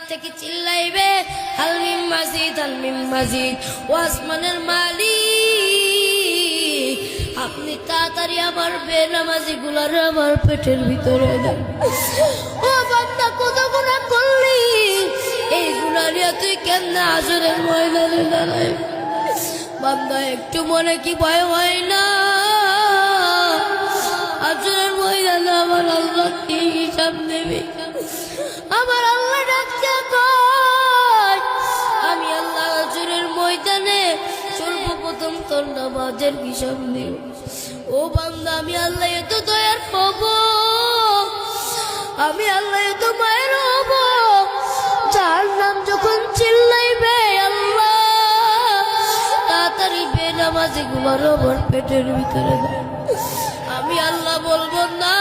থেকে চিল্লাইবে হাল মিন মাজিদ, হাল মিন মাজিদ। ও আসমানের মালিক, আপনি তাড়াতাড়ি আমার বেনামাজি গুলার আমার পেটের ভিতরে দেন। ও বান্দা, কত গুনাহ করলি, এই গুনাহ নিয়ে তুই কেমনে হাসরের ময়দানে দাঁড়াই? বান্দা, একটু মনে কি ভয় হয় না? হাসরের ময়দানে আমার আল্লাহ কি হিসাব নেবে? আমার আল্লাহ ডাকতে কয়, আমি আল্লাহ হাসরের ময়দানে সর্বপ্রথম তোর নামাজের হিসাব নেব। ও বান্দা, আমি আল্লাহ এত দয়ার হব, আমি আল্লাহ এত মায়ের হব, যার নাম যখন চিল্লাইবে আল্লাহ তাড়াতাড়ি বেনামাজি গুলার আমার পেটের ভিতরে দেয়, আমি আল্লাহ বলবো না